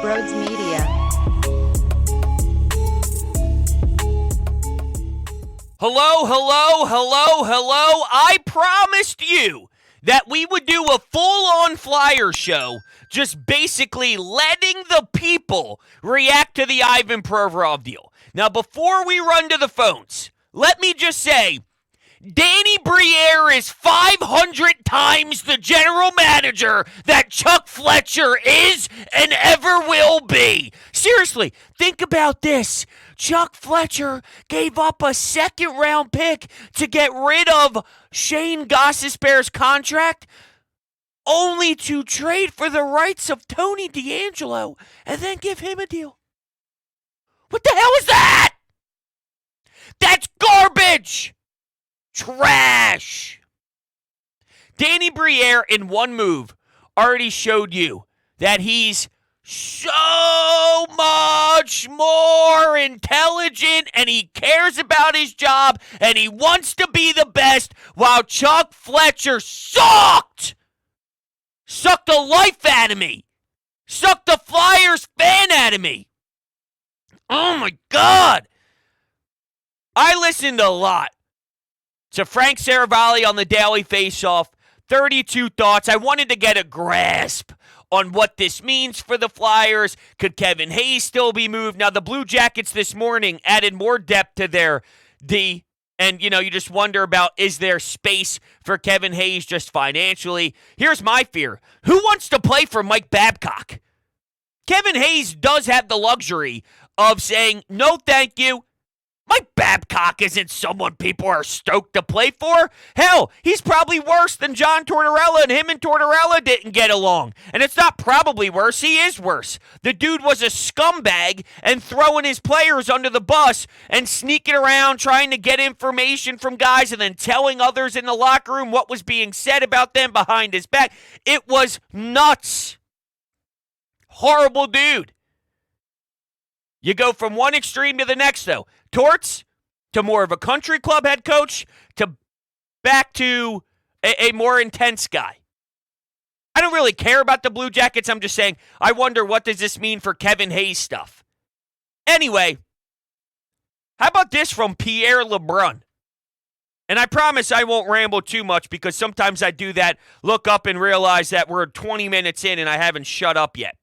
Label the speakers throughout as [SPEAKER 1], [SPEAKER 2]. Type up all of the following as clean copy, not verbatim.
[SPEAKER 1] Broads Media.
[SPEAKER 2] Hello, hello, hello, hello. I promised you that we would do a full-on Flyer show, just basically letting the people react to the Ivan Provorov deal. Now, before we run to the phones, let me just say, Danny Briere is 500 times the general manager that Chuck Fletcher is and ever will be. Seriously, think about this. Chuck Fletcher gave up a second-round pick to get rid of Shane Gostisbehere's contract, only to trade for the rights of Tony DeAngelo and then give him a deal. What the hell is that? That's garbage! Trash! Danny Briere, in one move, already showed you that he's so much more intelligent and he cares about his job and he wants to be the best, while Chuck Fletcher sucked the life out of me, sucked the Flyers fan out of me. Oh my God. I listened a lot to Frank Saravalli on the Daily Faceoff, 32 Thoughts. I wanted to get a grasp on what this means for the Flyers. Could Kevin Hayes still be moved? Now, the Blue Jackets this morning added more depth to their D. And, you just wonder about, is there space for Kevin Hayes just financially? Here's my fear. Who wants to play for Mike Babcock? Kevin Hayes does have the luxury of saying, no, thank you. Mike Babcock isn't someone people are stoked to play for. Hell, he's probably worse than John Tortorella, and him and Tortorella didn't get along. And it's not probably worse, he is worse. The dude was a scumbag and throwing his players under the bus and sneaking around trying to get information from guys and then telling others in the locker room what was being said about them behind his back. It was nuts. Horrible dude. You go from one extreme to the next, though. Torts to more of a country club head coach to back to a more intense guy. I don't really care about the Blue Jackets. I'm just saying, I wonder what does this mean for Kevin Hayes stuff. Anyway, how about this from Pierre LeBrun? And I promise I won't ramble too much because sometimes I do that, look up and realize that we're 20 minutes in and I haven't shut up yet.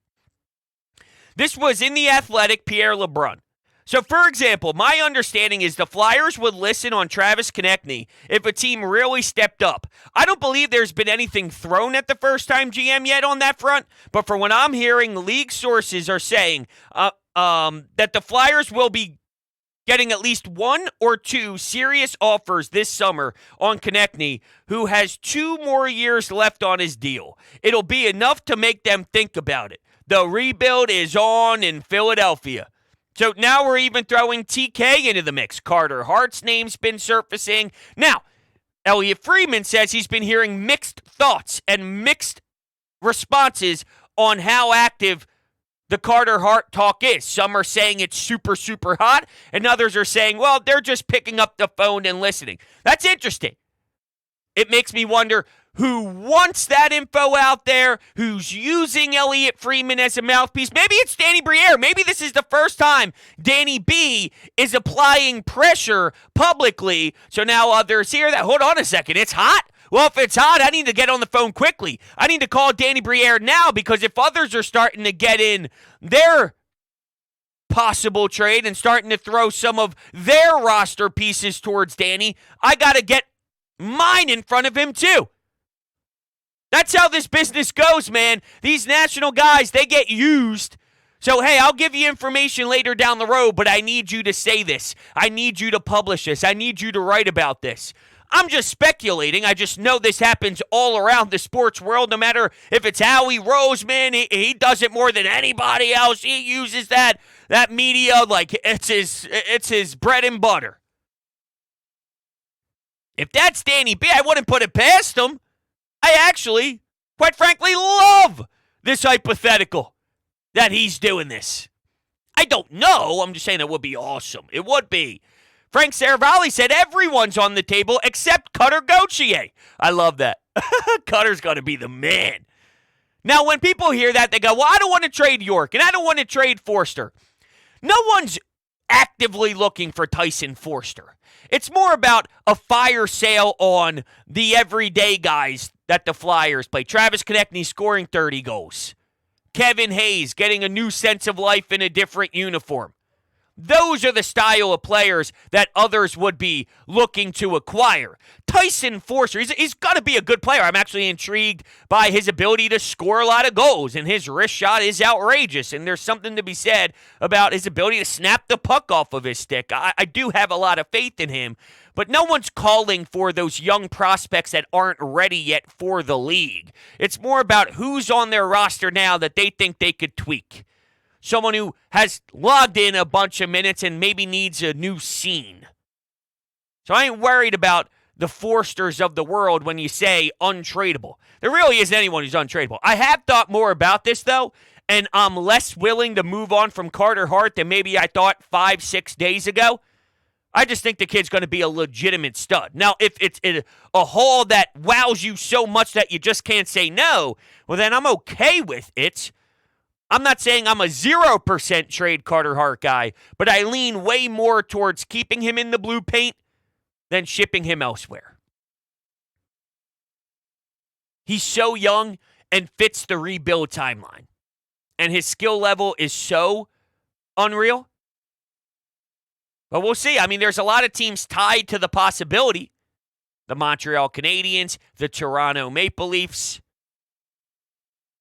[SPEAKER 2] This was in The Athletic, Pierre LeBrun. So, for example, my understanding is the Flyers would listen on Travis Konecny if a team really stepped up. I don't believe there's been anything thrown at the first-time GM yet on that front, but from what I'm hearing, league sources are saying that the Flyers will be getting at least one or two serious offers this summer on Konecny, who has 2 more years left on his deal. It'll be enough to make them think about it. The rebuild is on in Philadelphia. So now we're even throwing TK into the mix. Carter Hart's name's been surfacing. Now, Elliot Friedman says he's been hearing mixed thoughts and mixed responses on how active the Carter Hart talk is. Some are saying it's super, super hot, and others are saying, well, they're just picking up the phone and listening. That's interesting. It makes me wonder who wants that info out there, who's using Elliot Friedman as a mouthpiece. Maybe it's Danny Briere. Maybe this is the first time Danny B is applying pressure publicly. So now others hear that, hold on a second, it's hot? Well, if it's hot, I need to get on the phone quickly. I need to call Danny Briere now, because if others are starting to get in their possible trade and starting to throw some of their roster pieces towards Danny, I got to get mine in front of him too. That's how this business goes, man. These national guys, they get used. So, hey, I'll give you information later down the road, but I need you to say this. I need you to publish this. I need you to write about this. I'm just speculating. I just know this happens all around the sports world, no matter if it's Howie Roseman. He does it more than anybody else. He uses that media like it's his bread and butter. If that's Danny B, I wouldn't put it past him. I actually, quite frankly, love this hypothetical that he's doing this. I don't know. I'm just saying it would be awesome. It would be. Frank Saravalli said everyone's on the table except Cutter Gauthier. I love that. Cutter's going to be the man. Now, when people hear that, they go, well, I don't want to trade York, and I don't want to trade Forster. No one's actively looking for Tyson Forster. It's more about a fire sale on the everyday guys that the Flyers play. Travis Konechny scoring 30 goals. Kevin Hayes getting a new sense of life in a different uniform. Those are the style of players that others would be looking to acquire. Tyson Forster, he's got to be a good player. I'm actually intrigued by his ability to score a lot of goals, and his wrist shot is outrageous, and there's something to be said about his ability to snap the puck off of his stick. I do have a lot of faith in him, but no one's calling for those young prospects that aren't ready yet for the league. It's more about who's on their roster now that they think they could tweak. Someone who has logged in a bunch of minutes and maybe needs a new scene. So I ain't worried about the Forsters of the world when you say untradeable. There really isn't anyone who's untradeable. I have thought more about this, though, and I'm less willing to move on from Carter Hart than maybe I thought 5-6 days ago. I just think the kid's going to be a legitimate stud. Now, if it's a haul that wows you so much that you just can't say no, well, then I'm okay with it. I'm not saying I'm a 0% trade Carter Hart guy, but I lean way more towards keeping him in the blue paint than shipping him elsewhere. He's so young and fits the rebuild timeline. And his skill level is so unreal. But we'll see. I mean, there's a lot of teams tied to the possibility. The Montreal Canadiens, the Toronto Maple Leafs.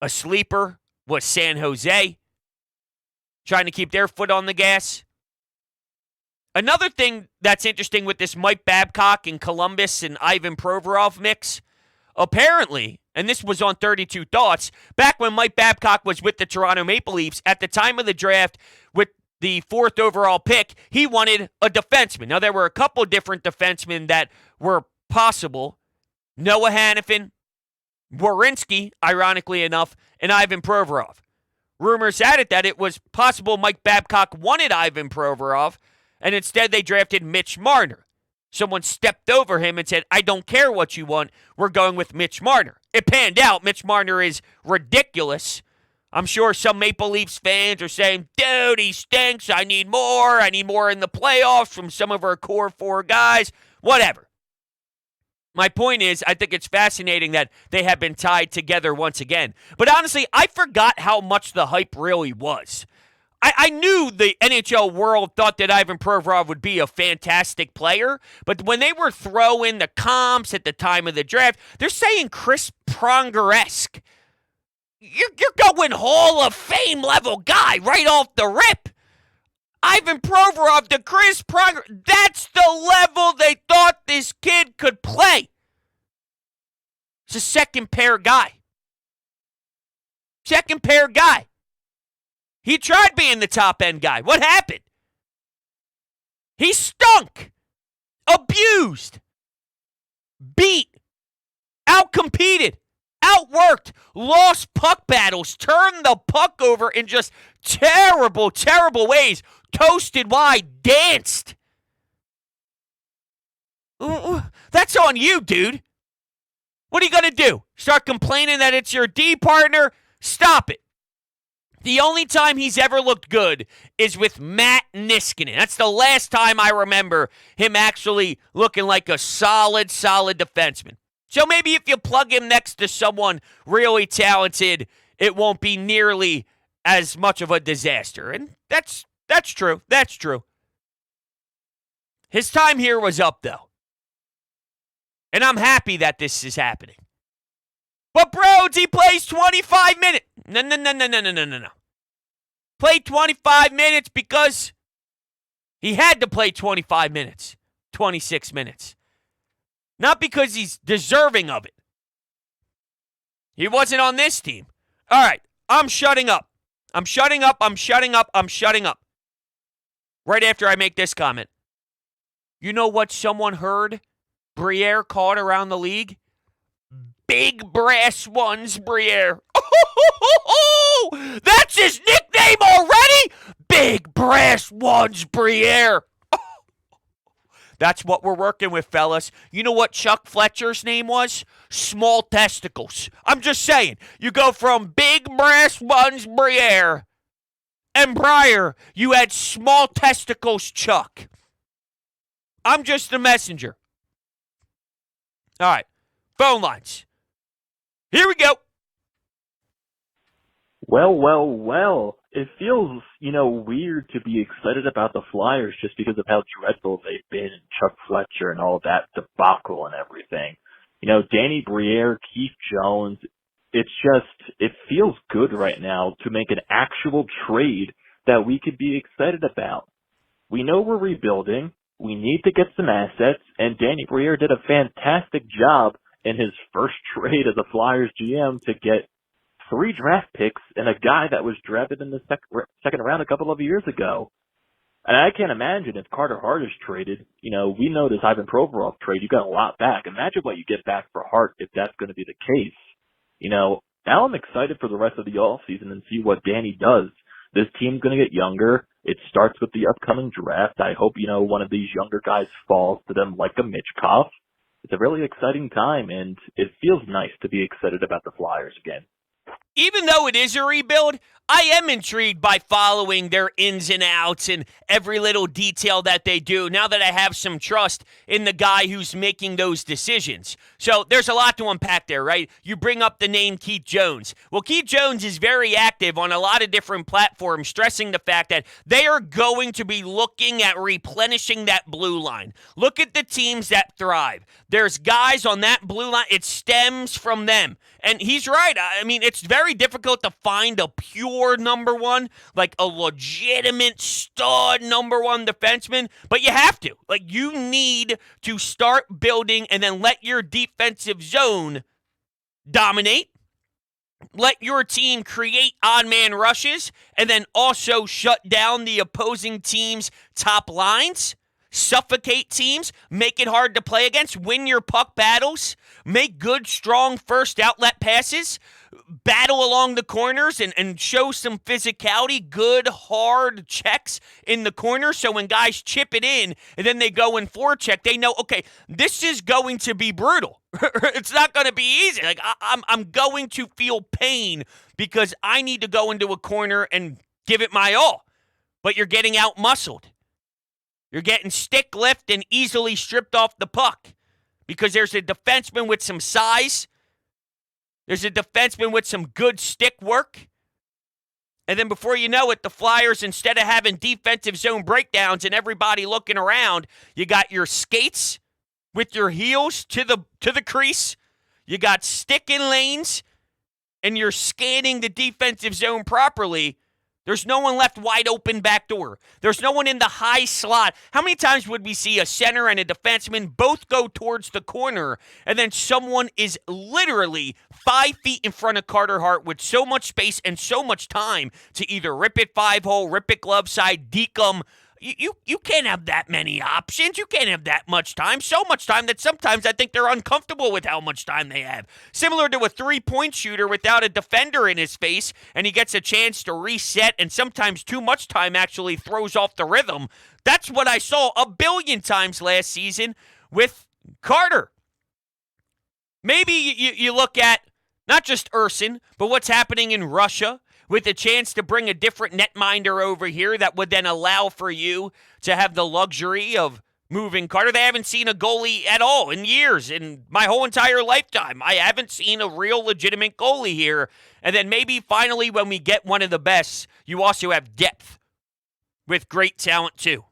[SPEAKER 2] A sleeper was San Jose, trying to keep their foot on the gas. Another thing that's interesting with this Mike Babcock and Columbus and Ivan Provorov mix, apparently, and this was on 32 Thoughts, back when Mike Babcock was with the Toronto Maple Leafs, at the time of the draft with the 4th overall pick, he wanted a defenseman. Now, there were a couple different defensemen that were possible. Noah Hannafin, Werenski, ironically enough, and Ivan Provorov. Rumors had it that it was possible Mike Babcock wanted Ivan Provorov, and instead they drafted Mitch Marner. Someone stepped over him and said, I don't care what you want, we're going with Mitch Marner. It panned out. Mitch Marner is ridiculous. I'm sure some Maple Leafs fans are saying, dude, he stinks, I need more in the playoffs from some of our core 4 guys, whatever. My point is, I think it's fascinating that they have been tied together once again. But honestly, I forgot how much the hype really was. I knew the NHL world thought that Ivan Provorov would be a fantastic player, but when they were throwing the comps at the time of the draft, they're saying Chris Pronger-esque. You're going Hall of Fame level guy right off the rip. Ivan Provorov to Chris Pronger. That's the level they thought this kid could play. It's a second pair guy. Second pair guy. He tried being the top end guy. What happened? He stunk. Abused. Beat. Outcompeted. Outworked. Lost puck battles. Turned the puck over in just terrible, terrible ways. Toasted wide, danced. That's on you, dude. What are you going to do? Start complaining that it's your D partner? Stop it. The only time he's ever looked good is with Matt Niskanen. That's the last time I remember him actually looking like a solid defenseman. So maybe if you plug him next to someone really talented, it won't be nearly as much of a disaster. And that's true. That's true. His time here was up, though. And I'm happy that this is happening. But Broads, he plays 25 minutes. No. Played 25 minutes because he had to play 25 minutes, 26 minutes. Not because he's deserving of it. He wasn't on this team. All right, I'm shutting up. I'm shutting up. Right after I make this comment. You know what someone heard Briere called around the league? Big brass ones, Briere. That's his nickname already? Big brass ones, Briere. That's what we're working with, fellas. You know what Chuck Fletcher's name was? Small testicles. I'm just saying. You go from big breast buns, Briere, and Briere, you had small testicles, Chuck. I'm just the messenger. All right. Phone lines. Here we go.
[SPEAKER 1] Well. It feels, weird to be excited about the Flyers just because of how dreadful they've been, and Chuck Fletcher and all of that debacle and everything. Danny Briere, Keith Jones, it feels good right now to make an actual trade that we could be excited about. We know we're rebuilding. We need to get some assets, and Danny Briere did a fantastic job in his first trade as a Flyers GM to get 3 draft picks and a guy that was drafted in the second round a couple of years ago. And I can't imagine if Carter Hart is traded. We know this Ivan Provorov trade, you got a lot back. Imagine what you get back for Hart if that's going to be the case. Now I'm excited for the rest of the offseason and see what Danny does. This team's going to get younger. It starts with the upcoming draft. I hope, one of these younger guys falls to them like a Mitchkov. It's a really exciting time, and it feels nice to be excited about the Flyers again.
[SPEAKER 2] Even though it is a rebuild, I am intrigued by following their ins and outs and every little detail that they do now that I have some trust in the guy who's making those decisions. So there's a lot to unpack there, right? You bring up the name Keith Jones. Well, Keith Jones is very active on a lot of different platforms, stressing the fact that they are going to be looking at replenishing that blue line. Look at the teams that thrive. There's guys on that blue line. It stems from them. And he's right. I mean, it's very difficult to find a pure number one, like a legitimate stud number one defenseman, but you have to. Like, you need to start building and then let your defensive zone dominate. Let your team create odd man rushes and then also shut down the opposing team's top lines. Suffocate teams, make it hard to play against, win your puck battles, make good, strong first outlet passes, battle along the corners and show some physicality, good, hard checks in the corner. So when guys chip it in and then they go in forecheck, they know, okay, this is going to be brutal. It's not going to be easy. Like, I'm going to feel pain because I need to go into a corner and give it my all. But you're getting out-muscled. You're getting stick lift and easily stripped off the puck because there's a defenseman with some size. There's a defenseman with some good stick work. And then before you know it, the Flyers, instead of having defensive zone breakdowns and everybody looking around, you got your skates with your heels to the crease. You got stick in lanes, and you're scanning the defensive zone properly. There's no one left wide open back door. There's no one in the high slot. How many times would we see a center and a defenseman both go towards the corner, and then someone is literally 5 feet in front of Carter Hart with so much space and so much time to either rip it 5-hole, rip it glove side, deke 'em. You can't have that many options. You can't have that much time. So much time that sometimes I think they're uncomfortable with how much time they have. Similar to a three-point shooter without a defender in his face, and he gets a chance to reset, and sometimes too much time actually throws off the rhythm. That's what I saw a billion times last season with Carter. Maybe you look at not just Urson, but what's happening in Russia, with a chance to bring a different netminder over here that would then allow for you to have the luxury of moving Carter. They haven't seen a goalie at all in years, in my whole entire lifetime. I haven't seen a real legitimate goalie here. And then maybe finally when we get one of the best, you also have depth with great talent too.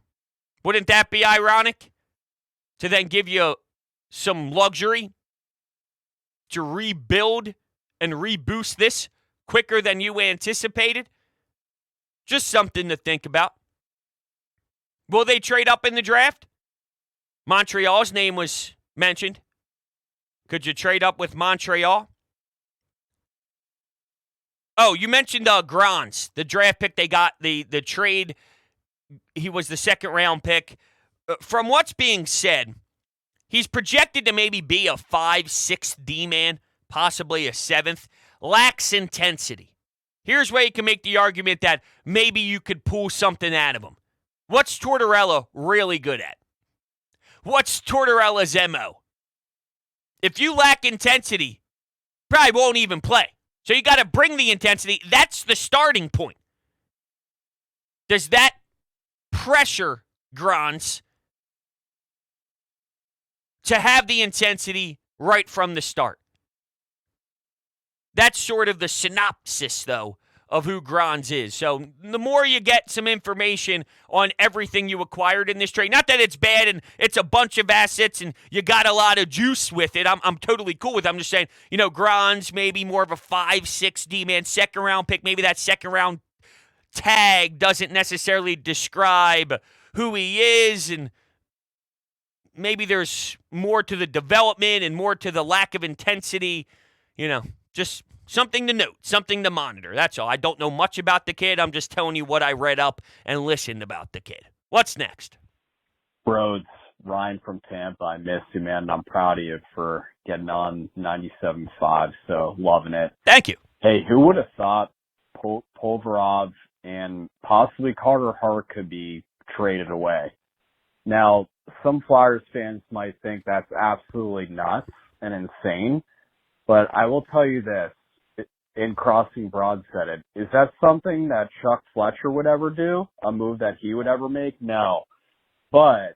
[SPEAKER 2] Wouldn't that be ironic? To then give you some luxury to rebuild and reboost this quicker than you anticipated? Just something to think about. Will they trade up in the draft? Montreal's name was mentioned. Could you trade up with Montreal? Oh, you mentioned Grans, the draft pick they got, the trade. He was the second-round pick. From what's being said, he's projected to maybe be a 5-6 D-man, possibly a 7th. Lacks intensity. Here's where you can make the argument that maybe you could pull something out of him. What's Tortorella really good at? what's Tortorella's MO? If you lack intensity, probably won't even play. So you got to bring the intensity. That's the starting point. Does that pressure Grans to have the intensity right from the start? That's sort of the synopsis, though, of who Grans is. So the more you get some information on everything you acquired in this trade, not that it's bad and it's a bunch of assets and you got a lot of juice with it. I'm totally cool with it. I'm just saying, Grans maybe more of a 5-6 D-man second-round pick. Maybe that second-round tag doesn't necessarily describe who he is, and maybe there's more to the development and more to the lack of intensity, just something to note, something to monitor. That's all. I don't know much about the kid. I'm just telling you what I read up and listened about the kid. What's next?
[SPEAKER 1] Rhodes, Ryan from Tampa. I miss you, man. I'm proud of you for getting on 97.5, so loving it.
[SPEAKER 2] Thank you.
[SPEAKER 1] Hey, who would have thought Provorov and possibly Carter Hart could be traded away? Now, some Flyers fans might think that's absolutely nuts and insane, but I will tell you this, in Crossing Broad said it, is that something that Chuck Fletcher would ever do? A move that he would ever make? No. But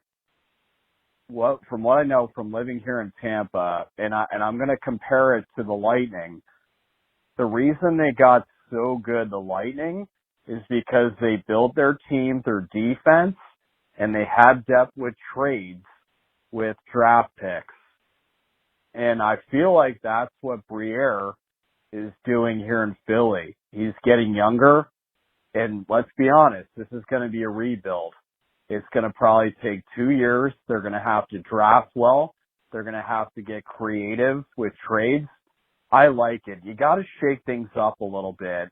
[SPEAKER 1] from what I know from living here in Tampa, and I'm going to compare it to the Lightning, the reason they got so good, the Lightning, is because they built their team, their defense, and they had depth with trades, with draft picks. And I feel like that's what Briere is doing here in Philly. He's getting younger, and let's be honest, this is going to be a rebuild. It's going to probably take 2 years. They're going to have to draft well. They're going to have to get creative with trades. I like it. You got to shake things up a little bit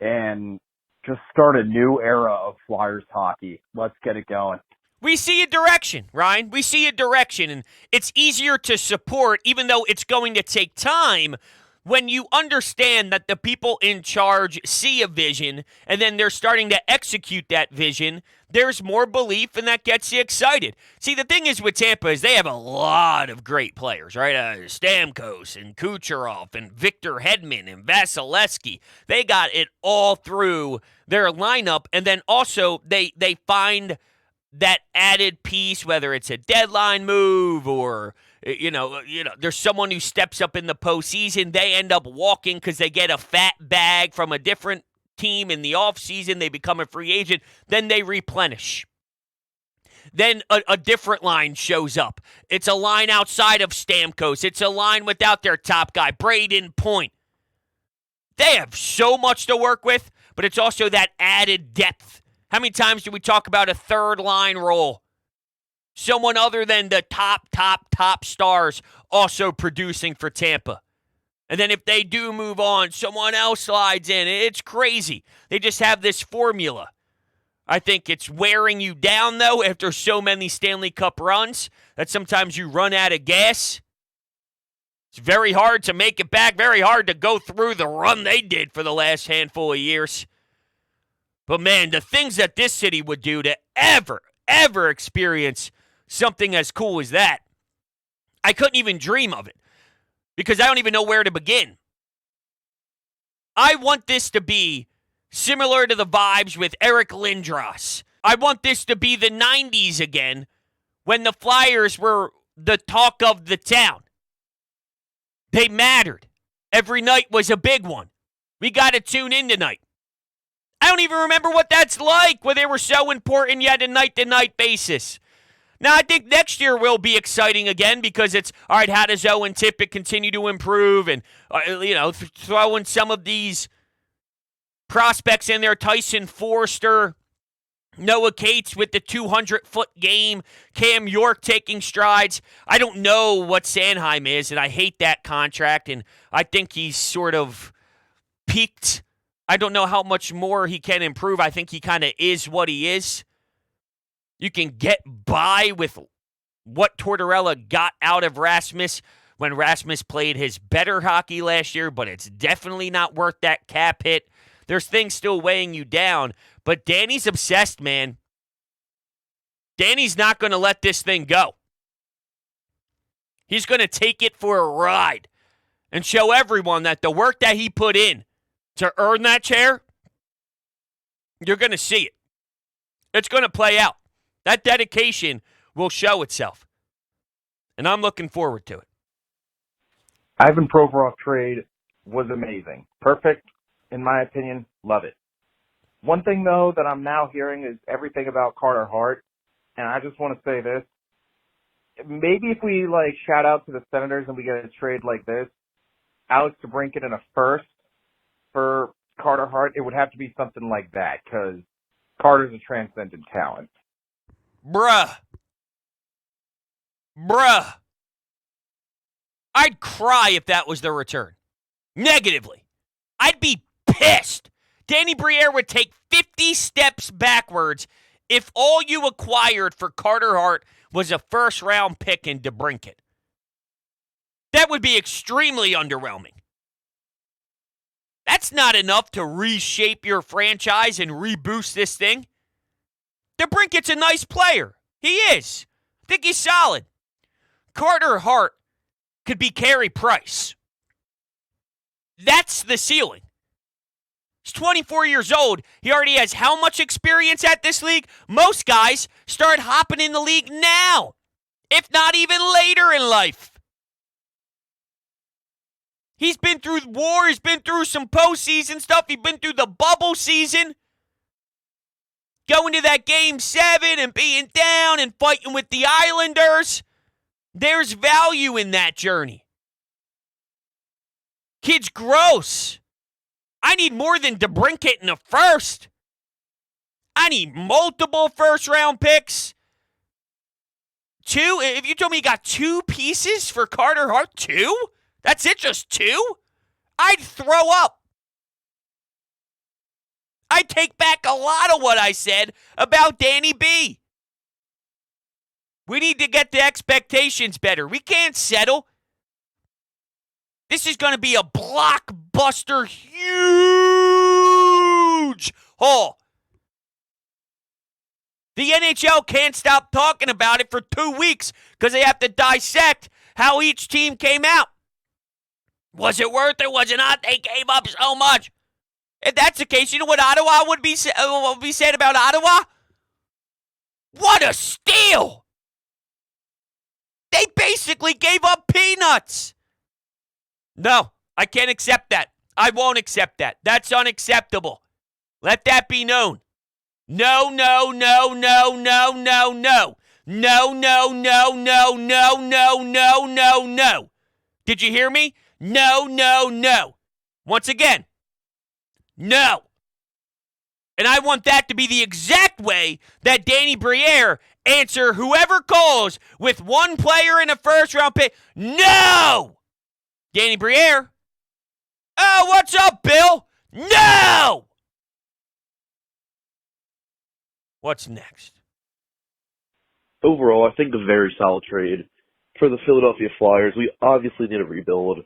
[SPEAKER 1] and just start a new era of Flyers hockey. Let's get it going.
[SPEAKER 2] We see a direction, Ryan. We see a direction, and it's easier to support, even though it's going to take time, when you understand that the people in charge see a vision and then they're starting to execute that vision. There's more belief, and that gets you excited. See, the thing is with Tampa is they have a lot of great players, right? Stamkos and Kucherov and Victor Hedman and Vasilevsky. They got it all through their lineup, and then also they find that added piece, whether it's a deadline move or there's someone who steps up in the postseason. They end up walking because they get a fat bag from a different team in the offseason. They become a free agent. Then they replenish. Then a different line shows up. It's a line outside of Stamkos. It's a line without their top guy, Braden Point. They have so much to work with, but it's also that added depth. How many times do we talk about a third line role? Someone other than the top stars also producing for Tampa. And then if they do move on, someone else slides in. It's crazy. They just have this formula. I think it's wearing you down, though, after so many Stanley Cup runs that sometimes you run out of gas. It's very hard to make it back, very hard to go through the run they did for the last handful of years. But, man, the things that this city would do to ever experience something as cool as that, I couldn't even dream of it because I don't even know where to begin. I want this to be similar to the vibes with Eric Lindros. I want this to be the 90s again when the Flyers were the talk of the town. They mattered. Every night was a big one. We got to tune in tonight. I don't even remember what that's like, where they were so important yet a night-to-night basis. Now, I think next year will be exciting again because it's, all right, how does Owen Tippett continue to improve and, throw in some of these prospects in there, Tyson Forster, Noah Cates with the 200-foot game, Cam York taking strides. I don't know what Sanheim is, and I hate that contract, and I think he's sort of peaked. I don't know how much more he can improve. I think he kind of is what he is. You can get by with what Tortorella got out of Rasmus when Rasmus played his better hockey last year, but it's definitely not worth that cap hit. There's things still weighing you down, but Danny's obsessed, man. Danny's not going to let this thing go. He's going to take it for a ride and show everyone that the work that he put in to earn that chair, you're going to see it. It's going to play out. That dedication will show itself. And I'm looking forward to it.
[SPEAKER 3] Ivan Provorov trade was amazing. Perfect, in my opinion. Love it. One thing, though, that I'm now hearing is everything about Carter Hart. And I just want to say this. Maybe if we, shout out to the Senators and we get a trade like this, Alex DeBrincat in a first for Carter Hart, it would have to be something like that because Carter's a transcendent talent.
[SPEAKER 2] Bruh. I'd cry if that was the return. Negatively. I'd be pissed. Danny Briere would take 50 steps backwards if all you acquired for Carter Hart was a first-round pick in DeBrincat. That would be extremely underwhelming. That's not enough to reshape your franchise and reboost this thing. DeBrincat's a nice player. He is. I think he's solid. Carter Hart could be Carey Price. That's the ceiling. He's 24 years old. He already has how much experience at this league? Most guys start hopping in the league now, if not even later in life. He's been through war. He's been through some postseason stuff. He's been through the bubble season. Going to that Game 7 and being down and fighting with the Islanders. There's value in that journey. Kid's gross. I need more than DeBrincat in the first. I need multiple first-round picks. 2? If you told me you got 2 pieces for Carter Hart, 2? That's it, just 2? I'd throw up. I'd take back a lot of what I said about Danny B. We need to get the expectations better. We can't settle. This is going to be a blockbuster, huge haul. The NHL can't stop talking about it for 2 weeks because they have to dissect how each team came out. Was it worth it? Was it not? They gave up so much. If that's the case, you know what Ottawa would be said about Ottawa? What a steal! They basically gave up peanuts. No, I can't accept that. I won't accept that. That's unacceptable. Let that be known. No, no, no, no, no, no, no. No, no, no, no, no, no, no, no, no. Did you hear me? No, no, no. Once again, no. And I want that to be the exact way that Danny Briere answer whoever calls with one player in a first-round pick. No! Danny Briere. Oh, what's up, Bill? No! What's next?
[SPEAKER 4] Overall, I think a very solid trade for the Philadelphia Flyers. We obviously need a rebuild.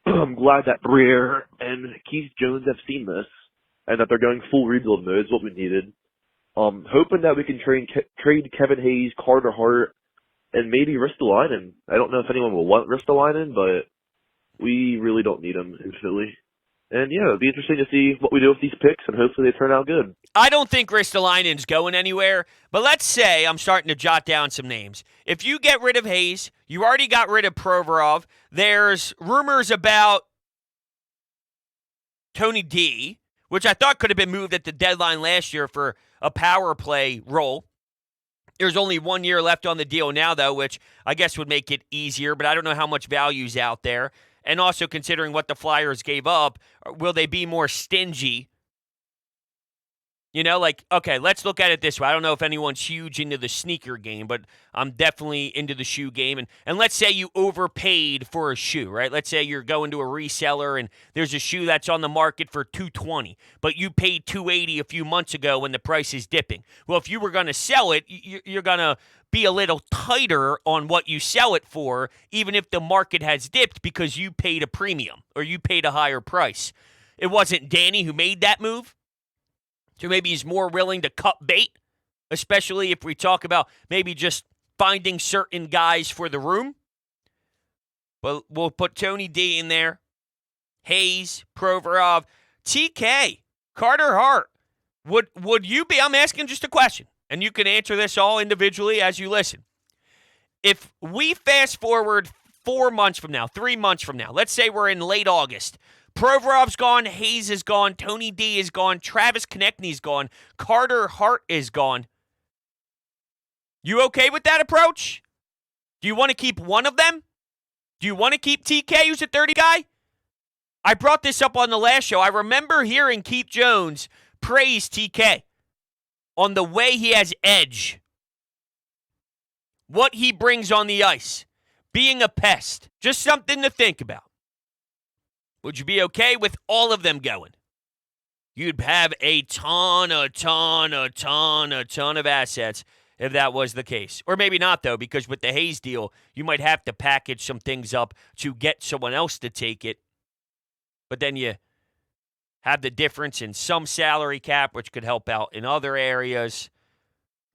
[SPEAKER 4] I'm glad that Briere and Keith Jones have seen this and that they're going full rebuild mode is what we needed. Hoping that we can trade Kevin Hayes, Carter Hart, and maybe Ristolainen. I don't know if anyone will want Ristolainen, but we really don't need him in Philly. And yeah, it'll be interesting to see what we do with these picks, and hopefully they turn out good.
[SPEAKER 2] I don't think Ristolainen's going anywhere, but let's say I'm starting to jot down some names. If you get rid of Hayes, you already got rid of Provorov. There's rumors about Tony D, which I thought could have been moved at the deadline last year for a power play role. There's only 1 year left on the deal now, though, which I guess would make it easier, but I don't know how much value's out there. And also considering what the Flyers gave up, will they be more stingy? You know, okay, let's look at it this way. I don't know if anyone's huge into the sneaker game, but I'm definitely into the shoe game. And let's say you overpaid for a shoe, right? Let's say you're going to a reseller and there's a shoe that's on the market for $220, but you paid $280 a few months ago when the price is dipping. Well, if you were going to sell it, you're going to be a little tighter on what you sell it for, even if the market has dipped because you paid a premium or you paid a higher price. It wasn't Danny who made that move. So maybe he's more willing to cut bait, especially if we talk about maybe just finding certain guys for the room. But we'll put Tony D in there. Hayes, Provorov, TK, Carter Hart. Would you be, I'm asking just a question, and you can answer this all individually as you listen. If we fast forward 4 months from now, 3 months from now, let's say we're in late August, Provorov's gone, Hayes is gone, Tony D is gone, Travis Konechny's gone, Carter Hart is gone. You okay with that approach? Do you want to keep one of them? Do you want to keep TK, who's a 30 guy? I brought this up on the last show. I remember hearing Keith Jones praise TK on the way he has edge, what he brings on the ice, being a pest. Just something to think about. Would you be okay with all of them going? You'd have a ton of assets if that was the case. Or maybe not, though, because with the Hayes deal, you might have to package some things up to get someone else to take it. But then you have the difference in some salary cap, which could help out in other areas.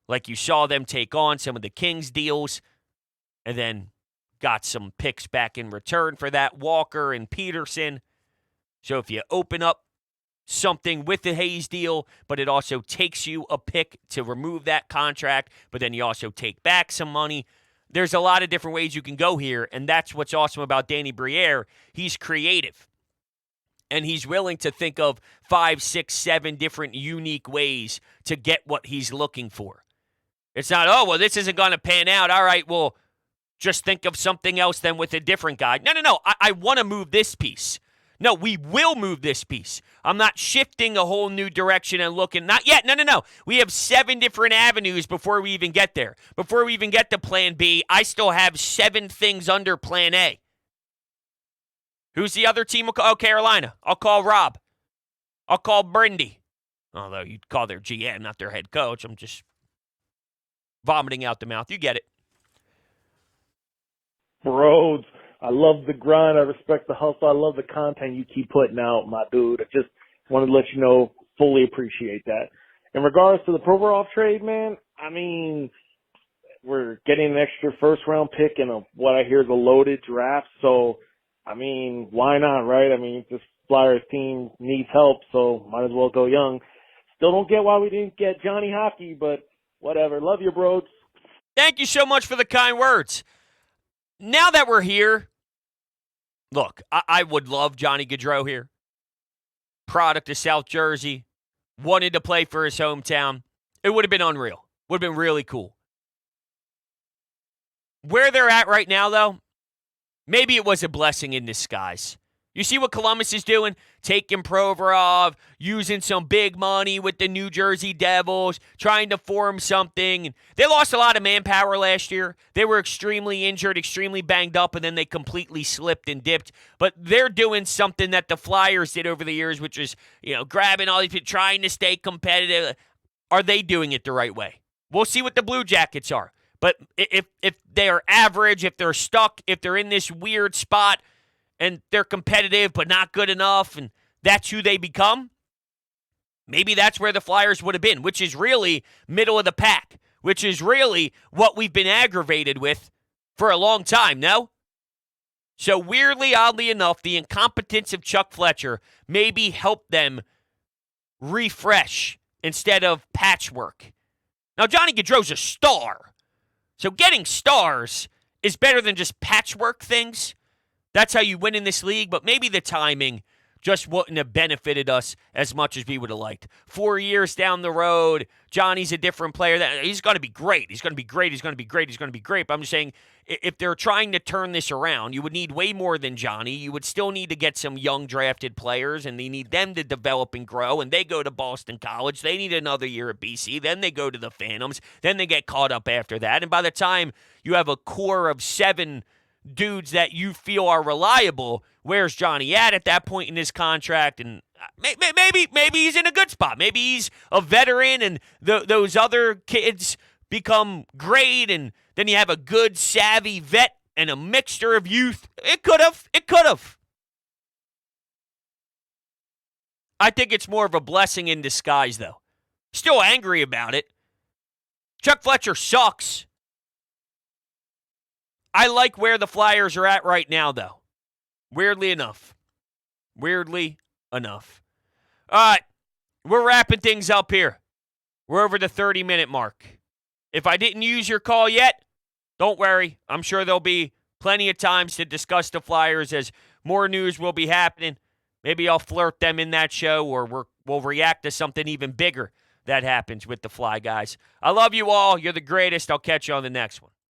[SPEAKER 2] Like you saw them take on some of the Kings deals and then got some picks back in return for that, Walker and Peterson. So if you open up something with the Hayes deal, but it also takes you a pick to remove that contract, but then you also take back some money. There's a lot of different ways you can go here, and that's what's awesome about Danny Briere. He's creative. And he's willing to think of 5, 6, 7 different unique ways to get what he's looking for. It's not, oh, well, this isn't going to pan out. All right, well, just think of something else then with a different guy. No. I want to move this piece. No, we will move this piece. I'm not shifting a whole new direction and looking. Not yet. No. We have 7 different avenues before we even get there. Before we even get to plan B, I still have 7 things under plan A. Who's the other team? Oh, Carolina. I'll call Rob. I'll call Brindy. Although you'd call their GM, not their head coach. I'm just vomiting out the mouth. You get it.
[SPEAKER 5] Bros, I love the grind. I respect the hustle. I love the content you keep putting out, my dude. I just wanted to let you know, fully appreciate that. In regards to the Provorov trade, man, I mean, we're getting an extra first-round pick in what I hear is a loaded draft. So, I mean, why not, right? I mean, this Flyers team needs help, so might as well go young. Still don't get why we didn't get Johnny Hockey, but whatever. Love you, bros.
[SPEAKER 2] Thank you so much for the kind words. Now that we're here, look, I would love Johnny Gaudreau here. Product of South Jersey. Wanted to play for his hometown. It would have been unreal. Would have been really cool. Where they're at right now, though, maybe it was a blessing in disguise. You see what Columbus is doing? Taking Provorov, using some big money with the New Jersey Devils, trying to form something. They lost a lot of manpower last year. They were extremely injured, extremely banged up, and then they completely slipped and dipped. But they're doing something that the Flyers did over the years, which is, grabbing all these people, trying to stay competitive. Are they doing it the right way? We'll see what the Blue Jackets are. But if they are average, if they're stuck, if they're in this weird spot, and they're competitive but not good enough, and that's who they become, maybe that's where the Flyers would have been, which is really middle of the pack, which is really what we've been aggravated with for a long time, no? So weirdly, oddly enough, the incompetence of Chuck Fletcher maybe helped them refresh instead of patchwork. Now, Johnny Gaudreau's a star, so getting stars is better than just patchwork things. That's how you win in this league, but maybe the timing just wouldn't have benefited us as much as we would have liked. 4 years down the road, Johnny's a different player. He's going to be great. He's going to be great. But I'm just saying, if they're trying to turn this around, you would need way more than Johnny. You would still need to get some young drafted players, and they need them to develop and grow, and they go to Boston College. They need another year at BC. Then they go to the Phantoms. Then they get caught up after that. And by the time you have a core of 7 dudes that you feel are reliable, where's Johnny at that point in his contract? And maybe he's in a good spot. Maybe he's a veteran and those other kids become great, and then you have a good, savvy vet and a mixture of youth. It could have. I think it's more of a blessing in disguise, though. Still angry about it. Chuck Fletcher sucks. I like where the Flyers are at right now, though. Weirdly enough. Weirdly enough. All right. We're wrapping things up here. We're over the 30-minute mark. If I didn't use your call yet, don't worry. I'm sure there'll be plenty of times to discuss the Flyers as more news will be happening. Maybe I'll flirt them in that show, or we'll react to something even bigger that happens with the Fly Guys. I love you all. You're the greatest. I'll catch you on the next one.